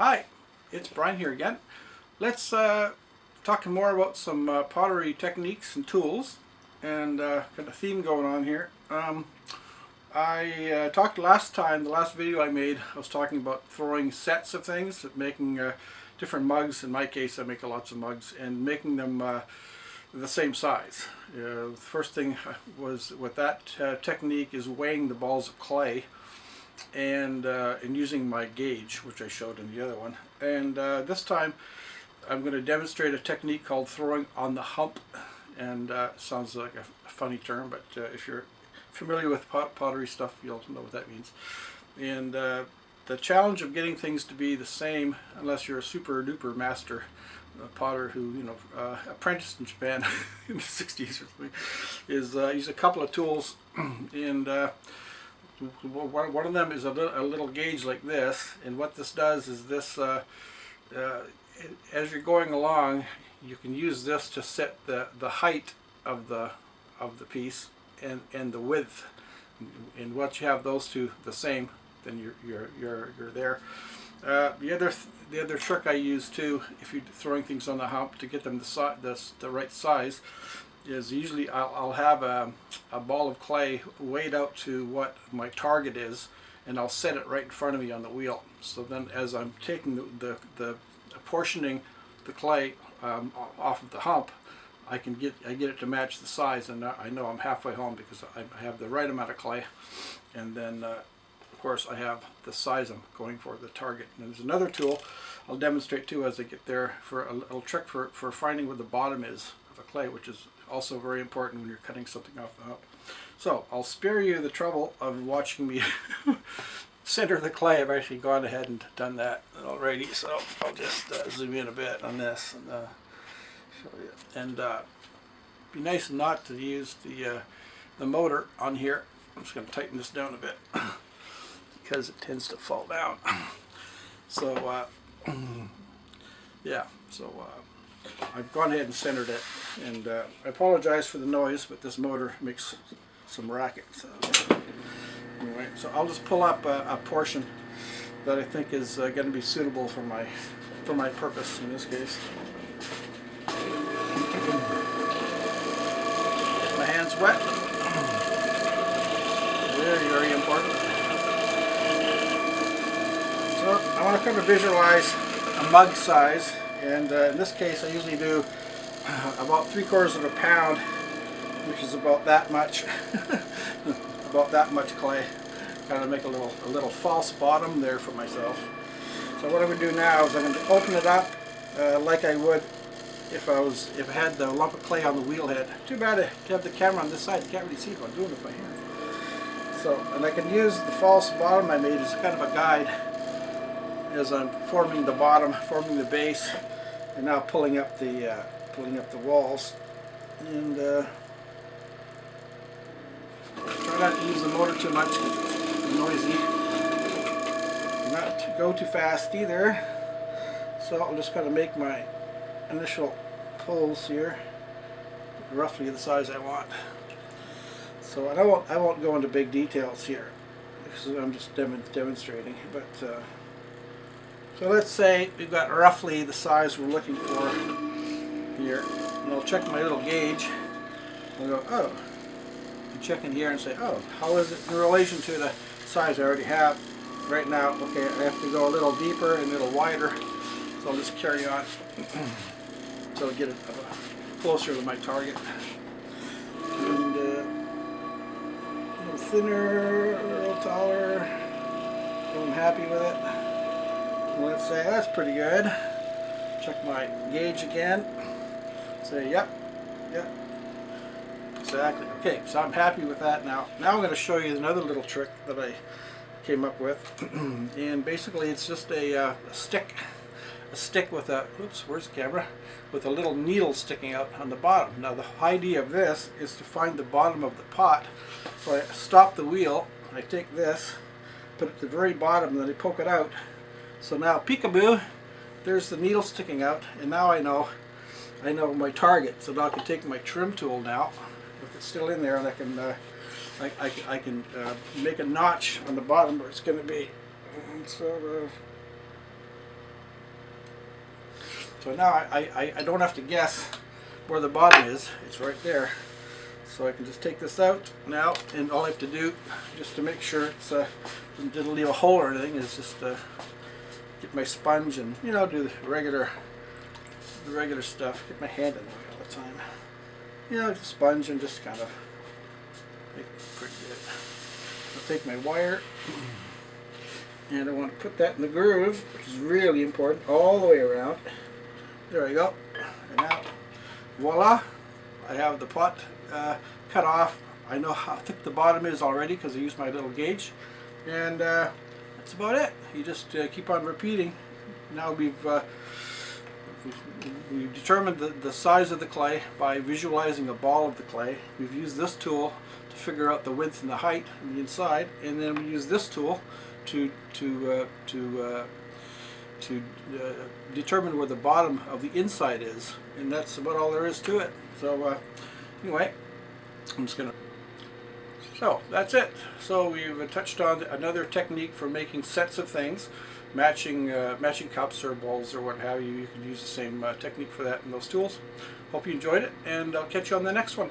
Hi, it's Brian here again. Let's talk more about some pottery techniques and tools, and got a theme going on here. I talked last time, the last video I made, I was talking about throwing sets of things, making different mugs. In my case, I make lots of mugs, and making them the same size. The first thing was with that technique is weighing the balls of clay and using my gauge, which I showed in the other one. And this time I'm going to demonstrate a technique called throwing on the hump, and sounds like a funny term, but if you're familiar with pottery stuff, you'll know what that means. And the challenge of getting things to be the same, unless you're a super duper master potter who apprenticed in Japan in the 60s or something, is use a couple of tools. And one of them is a little gauge like this, and what this does is this, as you're going along, you can use this to set the height of the piece and the width, and once you have those two the same, then you're there. The other trick I use too, if you're throwing things on the hump to get them the right size, is usually I'll have a ball of clay weighed out to what my target is, and I'll set it right in front of me on the wheel. So then as I'm taking the apportioning the clay off of the hump, I get it to match the size, and I know I'm halfway home because I have the right amount of clay, and then of course I have the size I'm going for, the target. And there's another tool I'll demonstrate too as I get there, for a little trick for finding where the bottom is of a clay, which is also very important when you're cutting something off the hump. So I'll spare you the trouble of watching me center the clay. I've actually gone ahead and done that already, so I'll just zoom in a bit on this and show you. And be nice not to use the motor on here. I'm just going to tighten this down a bit because it tends to fall down. So yeah, so I've gone ahead and centered it, and I apologize for the noise, but this motor makes some racket. So anyway, so I'll just pull up a portion that I think is going to be suitable for my purpose in this case. My hand's wet. Very important. So I want to kind of visualize a mug size, and in this case I usually do about 3/4 of a pound, which is about that much. About that much clay. Kind of make a little false bottom there for myself. So what I'm going to do now is I'm going to open it up like I would if I had the lump of clay on the wheel head. Too bad to have the camera on this side. You can't really see what I'm doing with my hand. So, and I can use the false bottom I made as kind of a guide as I'm forming the bottom, forming the base, and now pulling up the walls. And try not to use the motor too much. It's noisy. Not to go too fast either. So I'm just going to make my initial pulls here, roughly the size I want. So, and I won't go into big details here because I'm just demonstrating. But so let's say we've got roughly the size we're looking for here, and I'll check my little gauge. I'll go, oh, and check in here and say, oh, how is it in relation to the size I already have right now? Okay, I have to go a little deeper and a little wider, so I'll just carry on so I'll get it closer to my target. And a little thinner, a little taller. I'm happy with it. Let's say that's pretty good. Check my gauge again. Say yep, exactly. Okay, so I'm happy with that now. Now I'm going to show you another little trick that I came up with, and basically it's just a stick with a, oops, where's the camera? With a little needle sticking out on the bottom. Now the idea of this is to find the bottom of the pot. So I stop the wheel, I take this, put it at the very bottom, and then I poke it out. So now peekaboo, there's the needle sticking out, and now I know my target. So now I can take my trim tool now, if it's still in there, and I can make a notch on the bottom where it's going to be. And so So now I don't have to guess where the bottom is. It's right there. So I can just take this out now, and all I have to do, just to make sure it's didn't leave a hole or anything, is just get my sponge and, you know, do the regular stuff. Get my hand in the way all the time. You know, the sponge and just kind of make it pretty good. I'll take my wire and I want to put that in the groove, which is really important, all the way around. There we go. And now, voila! I have the pot cut off. I know how thick the bottom is already because I used my little gauge, and that's about it. You just keep on repeating. Now we've determined the size of the clay by visualizing a ball of the clay. We've used this tool to figure out the width and the height on the inside, and then we use this tool to determine where the bottom of the inside is, and that's about all there is to it. So anyway, I'm just gonna. So that's it. So we've touched on another technique for making sets of things, matching cups or bowls or what have you. You can use the same technique for that and those tools. Hope you enjoyed it, and I'll catch you on the next one.